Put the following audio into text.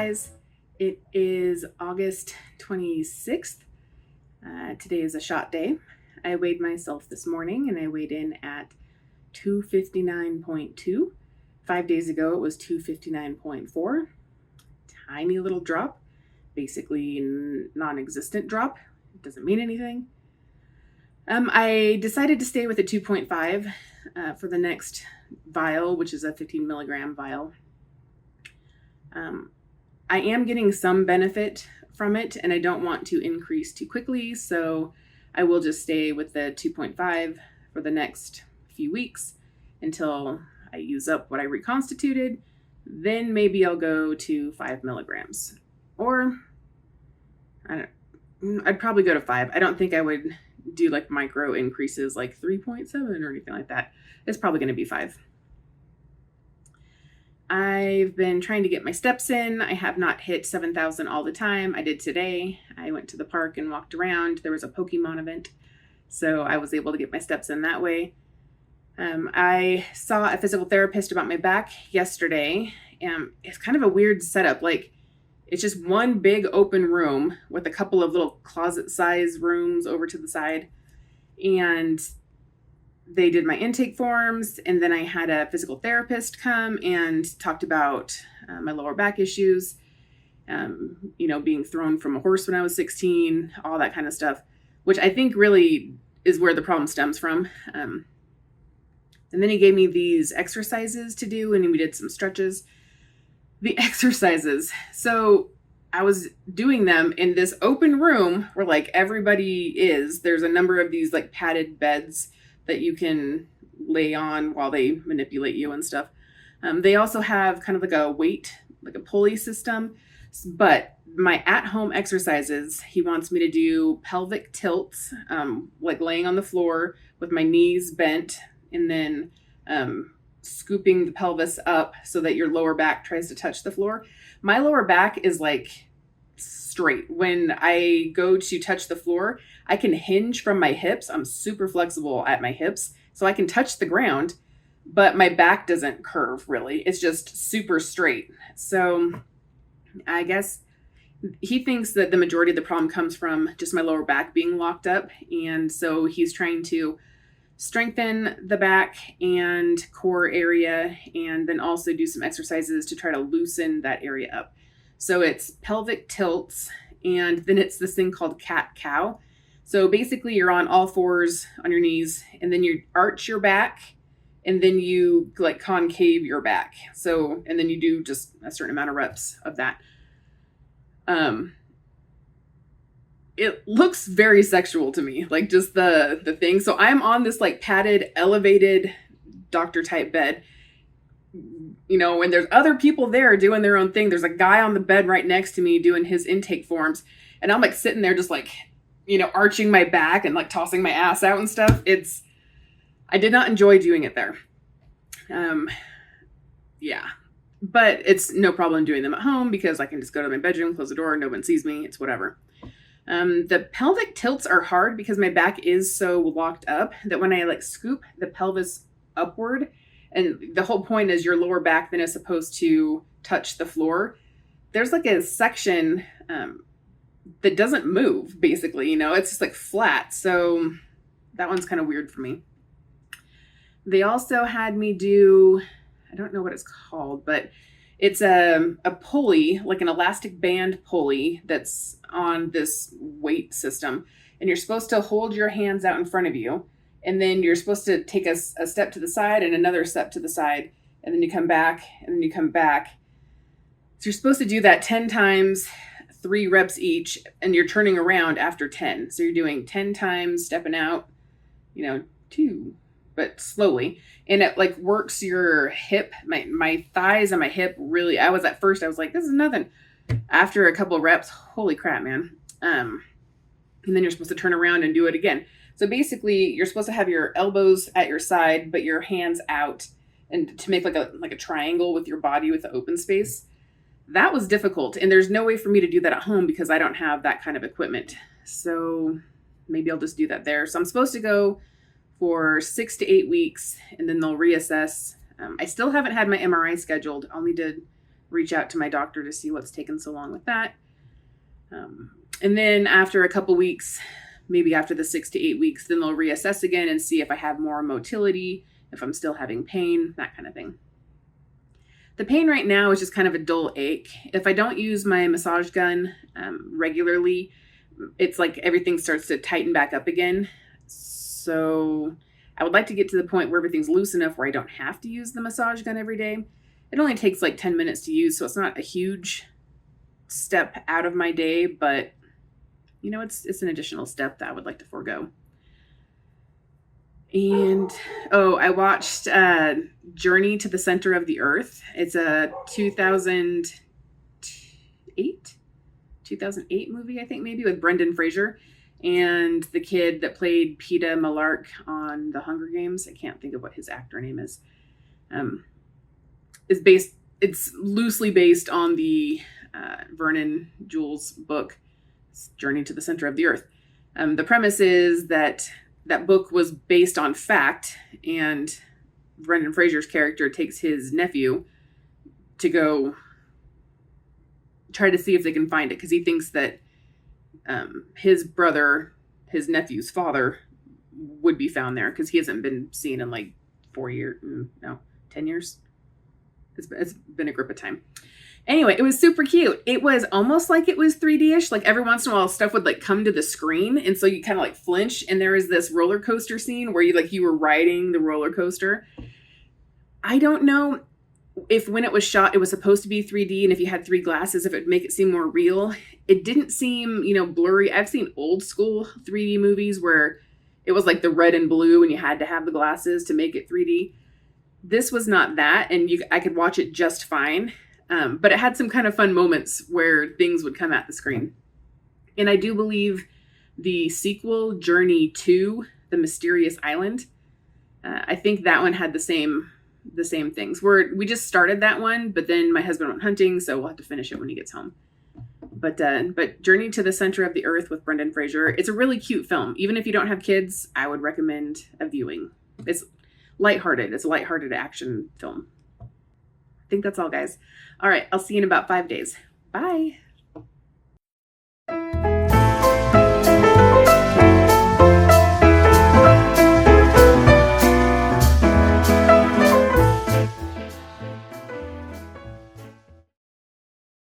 guys. It is August 26th. Today is a shot day. I weighed myself this morning and I weighed in at 259.2. 5 days ago it was 259.4. Tiny little drop, basically non-existent drop. It doesn't mean anything. I decided to stay with a 2.5 for the next vial, which is a 15 milligram vial. I am getting some benefit from it and I don't want to increase too quickly, so I will just stay with the 2.5 for the next few weeks until I use up what I reconstituted. Then maybe I'll go to 5 milligrams, or I'd probably go to 5. I don't think I would do like micro increases like 3.7 or anything like that. It's probably going to be 5. I've been trying to get my steps in. I have not hit 7,000 all the time. I did today. I went to the park and walked around. There was a Pokemon event, so I was able to get my steps in that way. I saw a physical therapist about my back yesterday. It's kind of a weird setup. Like, it's just one big open room with a couple of little closet-size rooms over to the side. And they did my intake forms, and then I had a physical therapist come and talked about my lower back issues, being thrown from a horse when I was 16, all that kind of stuff, which I think really is where the problem stems from. And then he gave me these exercises to do, and we did some stretches. The exercises. So I was doing them in this open room where like everybody is. There's a number of these like padded beds that you can lay on while they manipulate you and stuff. They also have kind of like a weight, like a pulley system. But my at-home exercises, he wants me to do pelvic tilts, like laying on the floor with my knees bent, and then scooping the pelvis up so that your lower back tries to touch the floor. My lower back is like straight. When I go to touch the floor, I can hinge from my hips. I'm super flexible at my hips, so I can touch the ground, but my back doesn't curve really. It's just super straight. So I guess he thinks that the majority of the problem comes from just my lower back being locked up. And so he's trying to strengthen the back and core area, and then also do some exercises to try to loosen that area up. So it's pelvic tilts, and then it's this thing called cat-cow. So basically you're on all fours on your knees, and then you arch your back, and then you like concave your back. So, and then you do just a certain amount of reps of that. It looks very sexual to me, like just the thing. So I'm on this like padded, elevated doctor type bed, and there's other people there doing their own thing. There's a guy on the bed right next to me doing his intake forms. And I'm like sitting there just like, arching my back and like tossing my ass out and stuff. I did not enjoy doing it there. Yeah, but it's no problem doing them at home because I can just go to my bedroom, close the door, no one sees me. It's whatever. The pelvic tilts are hard because my back is so locked up that when I like scoop the pelvis upward, and the whole point is your lower back then is supposed to touch the floor, there's like a section that doesn't move, basically, it's just like flat. So that one's kind of weird for me. They also had me do, I don't know what it's called, but it's a pulley, like an elastic band pulley that's on this weight system. And you're supposed to hold your hands out in front of you. And then you're supposed to take a step to the side and another step to the side. And then you come back and then you come back. So you're supposed to do that 10 times, 3 reps each. And you're turning around after 10. So you're doing 10 times, stepping out, 2, but slowly. And it like works your hip, my thighs and my hip really. At first I was like, this is nothing. After a couple of reps, holy crap, man. And then you're supposed to turn around and do it again. So basically you're supposed to have your elbows at your side, but your hands out, and to make like a triangle with your body with the open space. That was difficult. And there's no way for me to do that at home because I don't have that kind of equipment. So maybe I'll just do that there. So I'm supposed to go for 6 to 8 weeks, and then they'll reassess. I still haven't had my MRI scheduled. I'll need to reach out to my doctor to see what's taken so long with that. And then after a couple weeks, maybe after the 6 to 8 weeks, then they'll reassess again and see if I have more motility, if I'm still having pain, that kind of thing. The pain right now is just kind of a dull ache. If I don't use my massage gun regularly, it's like everything starts to tighten back up again. So I would like to get to the point where everything's loose enough where I don't have to use the massage gun every day. It only takes like 10 minutes to use, so it's not a huge step out of my day, but you know, it's an additional step that I would like to forego. And I watched Journey to the Center of the Earth. It's a 2008 movie, I think, maybe, with Brendan Fraser and the kid that played Peeta Mellark on The Hunger Games. I can't think of what his actor name is. It's loosely based on the Vernon Jules book, Journey to the Center of the Earth. The premise is that book was based on fact, and Brendan Fraser's character takes his nephew to go try to see if they can find it, because he thinks that his brother, his nephew's father, would be found there, because he hasn't been seen in like 10 years. It's been a grip of time. Anyway, it was super cute. It was almost like it was 3D-ish. Like every once in a while stuff would like come to the screen, and so you kind of like flinch, and there was this roller coaster scene where you were riding the roller coaster. I don't know if when it was shot it was supposed to be 3D, and if you had 3 glasses, if it would make it seem more real. It didn't seem, blurry. I've seen old school 3D movies where it was like the red and blue and you had to have the glasses to make it 3D. This was not that, and I could watch it just fine. But it had some kind of fun moments where things would come at the screen. And I do believe the sequel, Journey to the Mysterious Island, I think that one had the same things. We just started that one, but then my husband went hunting, so we'll have to finish it when he gets home. But Journey to the Center of the Earth with Brendan Fraser, it's a really cute film. Even if you don't have kids, I would recommend a viewing. It's lighthearted. It's a lighthearted action film. I think that's all, guys. All right, I'll see you in about 5 days. Bye.